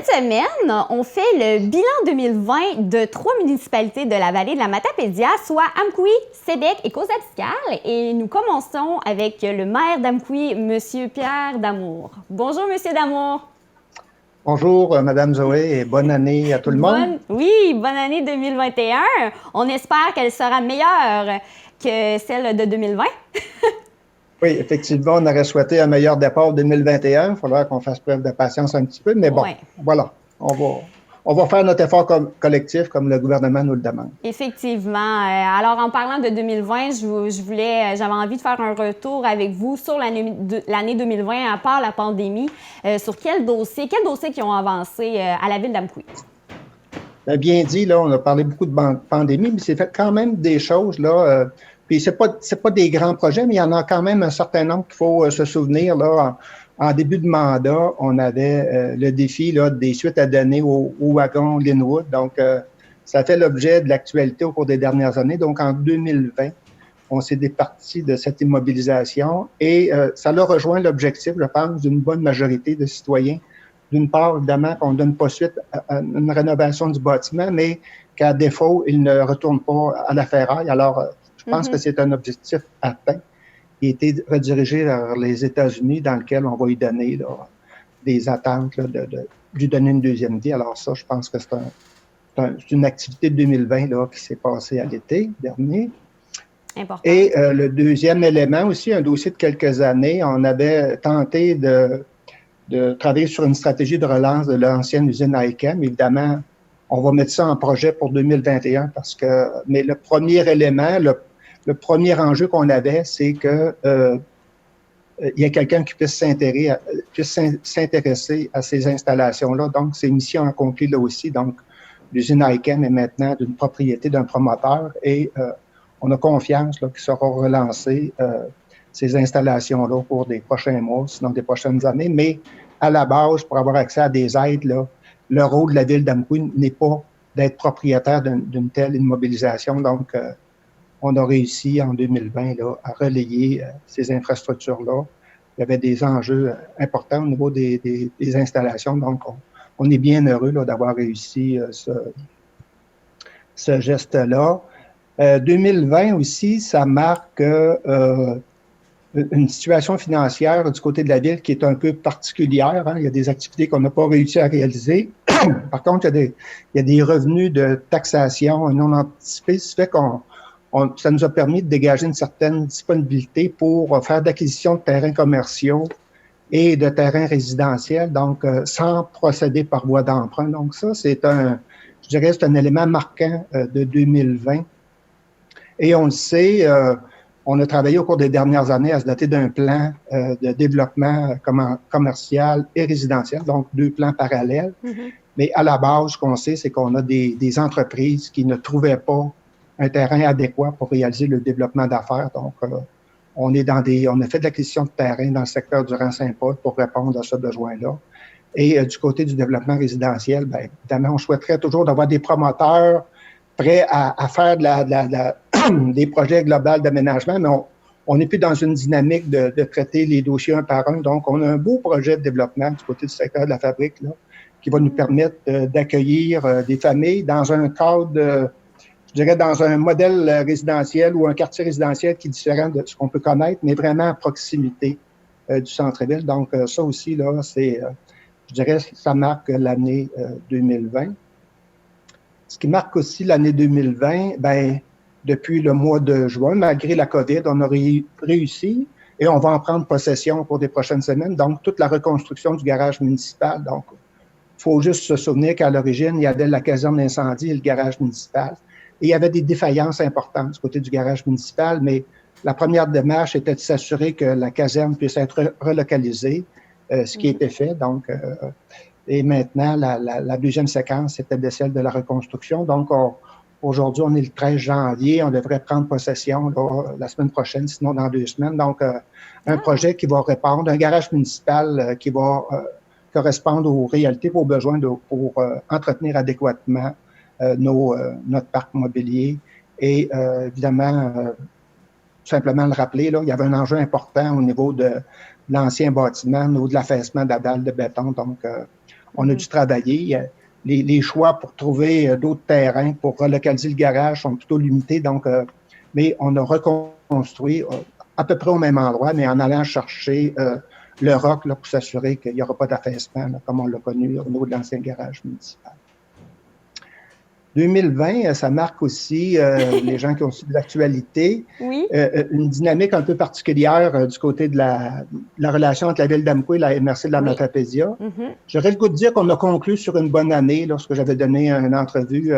Cette semaine, on fait le bilan 2020 de 3 municipalités de la vallée de la Matapédia, soit Amqui, Sébec et Cozatiscal. Et nous commençons avec le maire d'Amqui, M. Pierre Damour. Bonjour, M. Damour. Bonjour, Madame Zoé, et bonne année à tout le monde. Oui, bonne année 2021. On espère qu'elle sera meilleure que celle de 2020. Oui, effectivement, on aurait souhaité un meilleur départ 2021. Il faudra qu'on fasse preuve de patience un petit peu, mais bon, voilà, on va faire notre effort collectif comme le gouvernement nous le demande. Effectivement. Alors, en parlant de 2020, j'avais envie de faire un retour avec vous sur l'année 2020, à part la pandémie. Sur quels dossiers qui ont avancé à la ville d'Amqui? Bien dit, là, on a parlé beaucoup de pandémie, mais c'est fait quand même des choses, là. Puis c'est pas des grands projets, mais il y en a quand même un certain nombre qu'il faut se souvenir, là. En début de mandat, on avait le défi là, des suites à donner au wagon Linwood. Donc, ça fait l'objet de l'actualité au cours des dernières années. Donc, en 2020, on s'est départi de cette immobilisation et ça a rejoint l'objectif, je pense, d'une bonne majorité de citoyens. D'une part, évidemment, qu'on ne donne pas suite à une rénovation du bâtiment, mais qu'à défaut, il ne retourne pas à la ferraille. Alors, je pense que c'est un objectif atteint qui a été redirigé vers les États-Unis, dans lequel on va y donner là, des attentes là, de lui donner une deuxième vie. Alors ça, je pense que c'est une activité de 2020 là, qui s'est passée à l'été dernier. Important. Et le deuxième élément aussi, un dossier de quelques années, on avait tenté de travailler sur une stratégie de relance de l'ancienne usine ICAM. Évidemment, on va mettre ça en projet pour 2021 mais le premier élément, le premier enjeu qu'on avait, c'est que il y a quelqu'un qui puisse s'intéresser à ces installations-là. Donc, c'est mission accomplie là aussi. Donc, l'usine ICAM est maintenant d'une propriété d'un promoteur et on a confiance qu'il sera relancé ces installations-là au cours des prochains mois, sinon des prochaines années. Mais à la base, pour avoir accès à des aides, là, le rôle de la ville d'Amqui n'est pas d'être propriétaire d'une telle immobilisation. Donc, on a réussi en 2020 là, à relayer ces infrastructures-là. Il y avait des enjeux importants au niveau des installations. Donc, on est bien heureux là, d'avoir réussi ce geste-là. 2020 aussi, ça marque une situation financière du côté de la ville qui est un peu particulière. Hein. Il y a des activités qu'on n'a pas réussi à réaliser. Par contre, il y a des revenus de taxation non anticipés, ce qui fait ça nous a permis de dégager une certaine disponibilité pour faire d'acquisition de terrains commerciaux et de terrains résidentiels, donc sans procéder par voie d'emprunt. Donc ça, c'est un élément marquant de 2020. Et on le sait, on a travaillé au cours des dernières années à se doter d'un plan de développement commercial et résidentiel, donc 2 plans parallèles. Mm-hmm. Mais à la base, ce qu'on sait, c'est qu'on a des entreprises qui ne trouvaient pas un terrain adéquat pour réaliser le développement d'affaires. Donc, on a fait de l'acquisition de terrain dans le secteur du Rang-Saint-Paul pour répondre à ce besoin-là. Et du côté du développement résidentiel, bien évidemment, on souhaiterait toujours d'avoir des promoteurs prêts à faire des projets globaux d'aménagement, mais on n'est plus dans une dynamique de traiter les dossiers un par un. Donc, on a un beau projet de développement du côté du secteur de la fabrique là, qui va nous permettre d'accueillir des familles dans un cadre je dirais dans un modèle résidentiel ou un quartier résidentiel qui est différent de ce qu'on peut connaître, mais vraiment à proximité du centre-ville. Donc, ça aussi, là, je dirais, ça marque l'année 2020. Ce qui marque aussi l'année 2020, bien, depuis le mois de juin, malgré la COVID, on a réussi et on va en prendre possession pour des prochaines semaines. Donc, toute la reconstruction du garage municipal. Donc, il faut juste se souvenir qu'à l'origine, il y avait la caserne d'incendie et le garage municipal. Et il y avait des défaillances importantes du côté du garage municipal, mais la première démarche était de s'assurer que la caserne puisse être relocalisée, ce qui a été fait. Donc, et maintenant, la deuxième séquence, c'était celle de la reconstruction. Donc, aujourd'hui, on est le 13 janvier, on devrait prendre possession là, la semaine prochaine, sinon dans 2 semaines. Donc, un projet qui va répondre, un garage municipal qui va correspondre aux réalités, aux besoins pour entretenir adéquatement notre parc mobilier et évidemment, simplement le rappeler, là, il y avait un enjeu important au niveau de l'ancien bâtiment, au niveau de l'affaissement de la dalle de béton. Donc, On a dû travailler. Les choix pour trouver d'autres terrains pour relocaliser le garage sont plutôt limités. Donc, mais on a reconstruit à peu près au même endroit, mais en allant chercher le roc là, pour s'assurer qu'il n'y aura pas d'affaissement, comme on l'a connu au niveau de l'ancien garage municipal. 2020, ça marque aussi, les gens qui ont suivi l'actualité, oui. Une dynamique un peu particulière du côté de la relation entre la Ville d'Amqui et la MRC de la Matapédia. J'aurais le goût de dire qu'on a conclu sur une bonne année lorsque j'avais donné une entrevue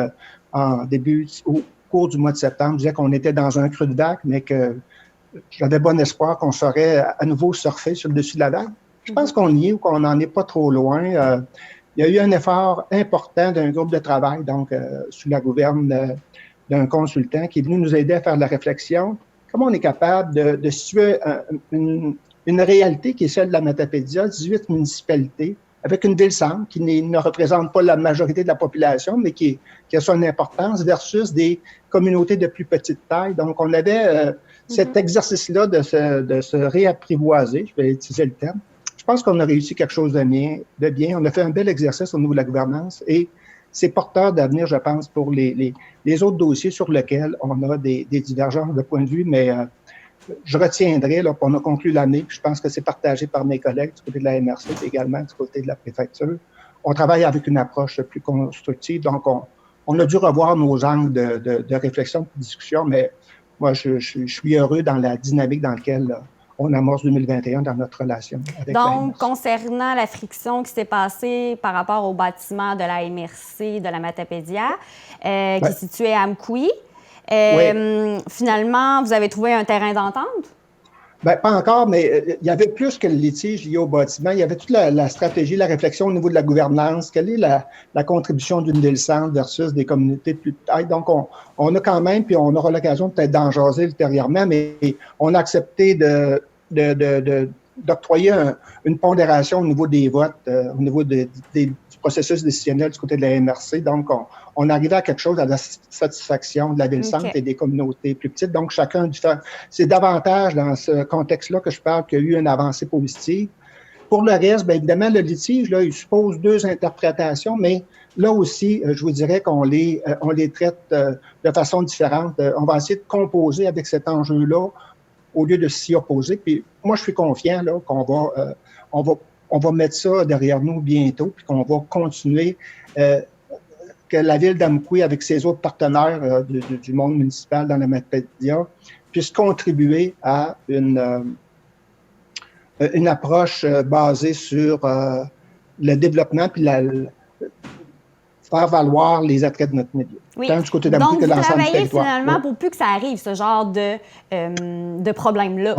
au cours du mois de septembre. Je disais qu'on était dans un creux de vague, mais que j'avais bon espoir qu'on saurait à nouveau surfer sur le dessus de la vague. Je pense qu'on y est ou qu'on n'en est pas trop loin. Il y a eu un effort important d'un groupe de travail, donc sous la gouverne d'un consultant qui est venu nous aider à faire de la réflexion. Comment on est capable de situer une réalité qui est celle de la Matapédia, 18 municipalités, avec une ville-centre qui ne représente pas la majorité de la population, mais qui a son importance, versus des communautés de plus petite taille. Donc, on avait cet exercice-là de se réapprivoiser, je vais utiliser le terme. Je pense qu'on a réussi quelque chose de bien. On a fait un bel exercice au niveau de la gouvernance et c'est porteur d'avenir, je pense, pour les autres dossiers sur lesquels on a des divergences de point de vue, mais je retiendrai, là, on a conclu l'année, puis je pense que c'est partagé par mes collègues du côté de la MRC et également du côté de la préfecture. On travaille avec une approche plus constructive, donc on a dû revoir nos angles de réflexion, de discussion, mais moi, je suis heureux dans la dynamique dans laquelle on amorce 2021 dans notre relation avec la MRC. Donc, concernant la friction qui s'est passée par rapport au bâtiment de la MRC de la Matapédia, qui est situé à Amqui, finalement, vous avez trouvé un terrain d'entente? Bien, pas encore, mais il y avait plus que le litige lié au bâtiment. Il y avait toute la stratégie, la réflexion au niveau de la gouvernance. Quelle est la contribution d'une ville-centre versus des communautés de plus de taille? Donc, on a quand même, puis on aura l'occasion peut-être d'en jaser ultérieurement, mais on a accepté d'octroyer une pondération au niveau des votes, au niveau du processus décisionnel du côté de la MRC. Donc, on arrivait à quelque chose à la satisfaction de la ville-centre et des communautés plus petites. Donc, chacun diffère. C'est davantage dans ce contexte-là que je parle qu'il y a eu une avancée positive. Pour le reste, bien évidemment, le litige, là, il suppose deux interprétations, mais là aussi, je vous dirais qu'on les traite de façon différente. On va essayer de composer avec cet enjeu-là au lieu de s'y opposer. Puis moi, je suis confiant là, qu'on va mettre ça derrière nous bientôt, puis qu'on va continuer, que la Ville d'Amqui, avec ses autres partenaires du monde municipal dans la Matapédia, puisse contribuer à une approche basée sur le développement puis faire valoir les attraits de notre milieu. Oui. Tant du côté d'Amqui Donc, que vous l'ensemble du travaillez territoire. finalement pour plus que ça arrive, ce genre de problème-là.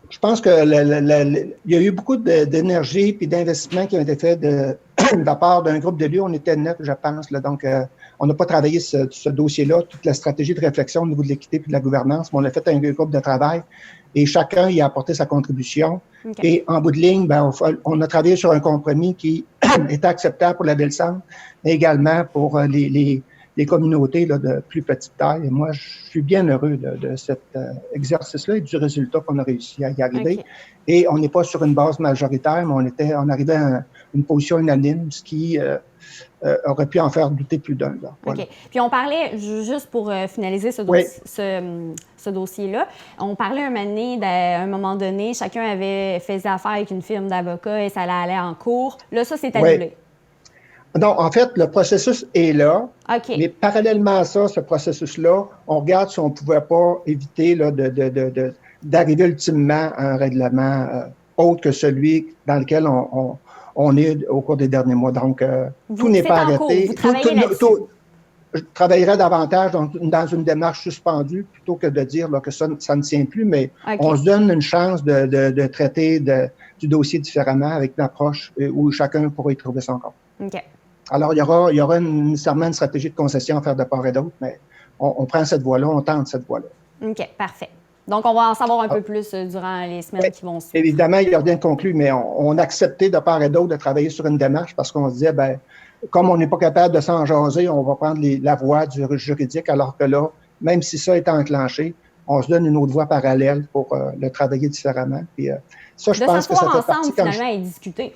Je pense il y a eu beaucoup d'énergie et d'investissement qui ont été faits de la part d'un groupe de lieux. On était 9, je pense. Là, donc, on n'a pas travaillé ce dossier-là, toute la stratégie de réflexion au niveau de l'équité et de la gouvernance, mais on a fait un groupe de travail et chacun y a apporté sa contribution. Okay. Et en bout de ligne, ben, on a travaillé sur un compromis qui était acceptable pour la Ville-Centre, mais également pour les communautés là, de plus petite taille. Et moi, je suis bien heureux de cet exercice-là et du résultat qu'on a réussi à y arriver. Okay. Et on n'est pas sur une base majoritaire, mais on arrivait à une position unanime, ce qui aurait pu en faire douter plus d'un. Voilà. OK. Puis on parlait, juste pour finaliser ce dossier-là, on parlait un moment donné, chacun faisait affaire avec une firme d'avocats et ça allait en cours. Là, ça, c'est annulé. Non, en fait, le processus est là, okay. Mais parallèlement à ça, ce processus-là, on regarde si on ne pouvait pas éviter là, d'arriver ultimement à un règlement autre que celui dans lequel on est au cours des derniers mois. Donc, tout n'est pas arrêté. Je travaillerai davantage dans une démarche suspendue plutôt que de dire là, que ça ne tient plus, mais okay. On se donne une chance de traiter du dossier différemment avec une approche où chacun pourra y trouver son compte. Okay. Alors, il y aura nécessairement une stratégie de concession à faire de part et d'autre, mais on prend cette voie-là, on tente cette voie-là. OK, parfait. Donc, on va en savoir un peu plus durant les semaines qui vont suivre. Évidemment, il n'y a rien de conclu, mais on a accepté de part et d'autre de travailler sur une démarche parce qu'on se disait, bien, comme on n'est pas capable de s'en jaser, on va prendre la voie du juridique, alors que là, même si ça est enclenché, on se donne une autre voie parallèle pour le travailler différemment. Puis, ça, je pense que ça fait partie... finalement, et discuter.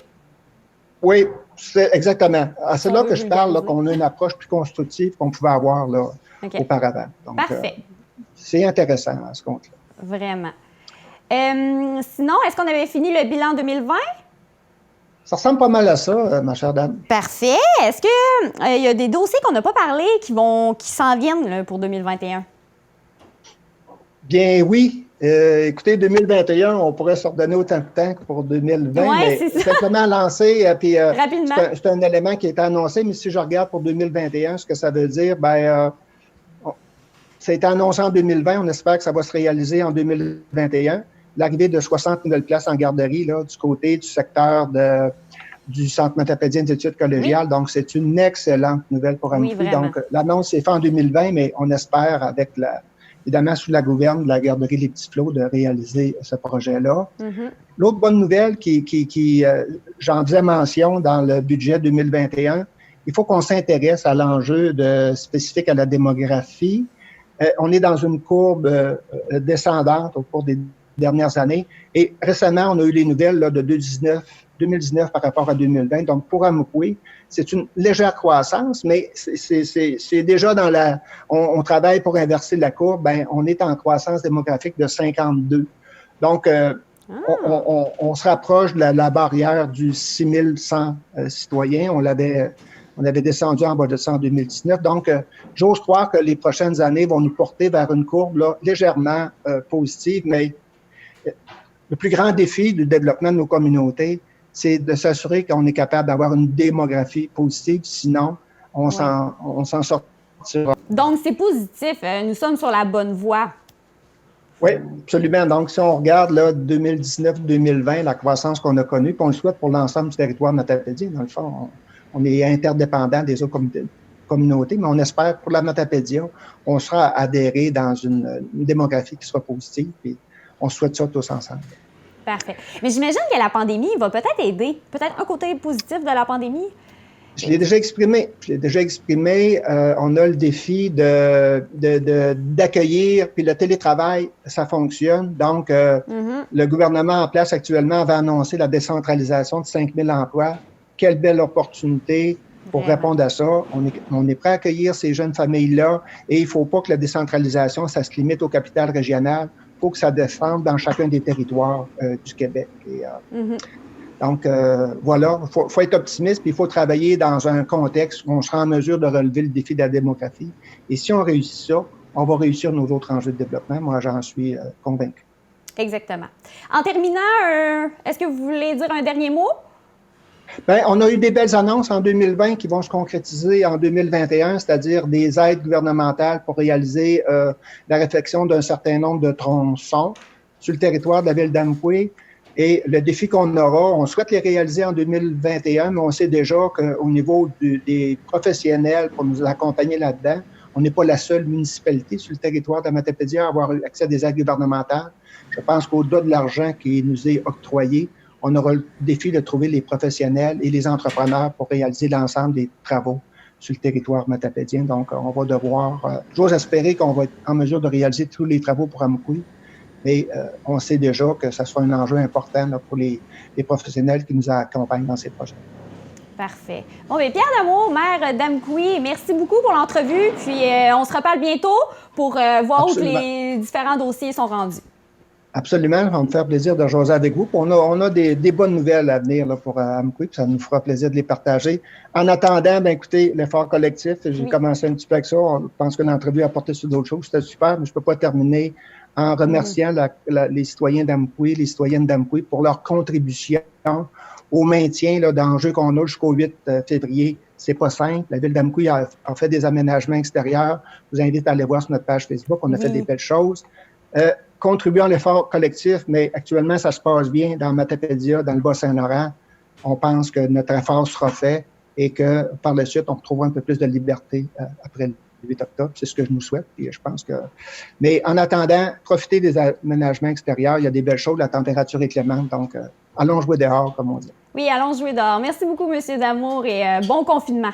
Oui, c'est exactement. C'est On là veut que je parle, là, vulgariser. qu'on a une approche plus constructive qu'on pouvait avoir là, OK. auparavant. Donc, Parfait. c'est intéressant à ce compte-là. Vraiment. Sinon, est-ce qu'on avait fini le bilan 2020? Ça ressemble pas mal à ça, ma chère dame. Parfait. Est-ce qu'il y a des dossiers qu'on n'a pas parlé qui s'en viennent là, pour 2021? Bien oui. Écoutez, 2021, on pourrait se redonner autant de temps que pour 2020, Ouais, mais c'est ça. simplement lancer, puis Rapidement. c'est un élément qui est annoncé, mais si je regarde pour 2021, ce que ça veut dire, ça a été annoncé en 2020, on espère que ça va se réaliser en 2021. L'arrivée de 60 nouvelles places en garderie là, du côté du secteur du Centre matapédien d'études collégiales. Oui. Donc, c'est une excellente nouvelle pour Amkoui. Oui, donc, l'annonce s'est faite en 2020, mais on espère, avec évidemment, sous la gouverne de la garderie Les Petits Flots, de réaliser ce projet-là. Mm-hmm. L'autre bonne nouvelle j'en faisais mention dans le budget 2021, il faut qu'on s'intéresse à l'enjeu spécifique à la démographie. On est dans une courbe descendante au cours des dernières années. Et récemment, on a eu les nouvelles là, de 2019 par rapport à 2020. Donc, pour Amkoui, c'est une légère croissance, mais c'est déjà dans on travaille pour inverser la courbe. On est en croissance démographique de 52. Donc, on se rapproche de la barrière du 6100 citoyens. On avait descendu en bas de ça en 2019. Donc, j'ose croire que les prochaines années vont nous porter vers une courbe là, légèrement positive, mais le plus grand défi du développement de nos communautés, c'est de s'assurer qu'on est capable d'avoir une démographie positive, sinon on s'en sortira. Donc, c'est positif. Nous sommes sur la bonne voie. Oui, absolument. Donc, si on regarde là, 2019-2020, la croissance qu'on a connue, puis on le souhaite pour l'ensemble du territoire matapédien, dans le fond, on est interdépendant des autres communautés, mais on espère pour la Matapédia, on sera adhéré dans une démographie qui sera positive, puis on souhaite ça tous ensemble. Parfait. Mais j'imagine que la pandémie va peut-être aider, peut-être un côté positif de la pandémie. Je l'ai déjà exprimé. On a le défi d'accueillir, puis le télétravail, ça fonctionne. Donc, le gouvernement en place actuellement va annoncer la décentralisation de 5 000 emplois. Quelle belle opportunité pour répondre à ça. On est prêt à accueillir ces jeunes familles-là et il ne faut pas que la décentralisation, ça se limite aux capitales régionales. Il faut que ça descende dans chacun des territoires du Québec. Et, donc, voilà, il faut être optimiste, puis il faut travailler dans un contexte où on sera en mesure de relever le défi de la démographie. Et si on réussit ça, on va réussir nos autres enjeux de développement. Moi, j'en suis convaincu. Exactement. En terminant, est-ce que vous voulez dire un dernier mot? Bien, on a eu des belles annonces en 2020 qui vont se concrétiser en 2021, c'est-à-dire des aides gouvernementales pour réaliser la réfection d'un certain nombre de tronçons sur le territoire de la ville d'Amkoui. Et le défi qu'on aura, on souhaite les réaliser en 2021, mais on sait déjà qu'au niveau des professionnels pour nous accompagner là-dedans, on n'est pas la seule municipalité sur le territoire de la Matapédia à avoir accès à des aides gouvernementales. Je pense qu'au-delà de l'argent qui nous est octroyé, on aura le défi de trouver les professionnels et les entrepreneurs pour réaliser l'ensemble des travaux sur le territoire matapédien. Donc, on va devoir, j'ose espérer qu'on va être en mesure de réaliser tous les travaux pour Amkoui, mais on sait déjà que ça sera un enjeu important là, pour les professionnels qui nous accompagnent dans ces projets. Parfait. Bon, bien, Pierre Damour, maire d'Amkoui, merci beaucoup pour l'entrevue. Puis, on se reparle bientôt pour voir où les différents dossiers sont rendus. Absolument, ça va me faire plaisir de jaser avec vous. On a des bonnes nouvelles à venir là, pour Amkoui, puis ça nous fera plaisir de les partager. En attendant, bien, écoutez, l'effort collectif, j'ai commencé un petit peu avec ça. Je pense que l'entrevue a porté sur d'autres choses. C'était super, mais je ne peux pas terminer en remerciant les citoyens d'Amkoui, les citoyennes d'Amkoui pour leur contribution au maintien d'enjeux qu'on a jusqu'au 8 février. C'est pas simple. La ville d'Amkoui a fait des aménagements extérieurs. Je vous invite à aller voir sur notre page Facebook. On a fait des belles choses. Contribuer à l'effort collectif, mais actuellement, ça se passe bien dans Matapédia, dans le Bas-Saint-Laurent. On pense que notre effort sera fait et que par la suite, on retrouvera un peu plus de liberté après le 8 octobre. C'est ce que je nous souhaite. Et je pense que... Mais en attendant, profitez des aménagements extérieurs. Il y a des belles choses. La température est clémente. Donc, allons jouer dehors, comme on dit. Oui, allons jouer dehors. Merci beaucoup, M. Damour, et bon confinement.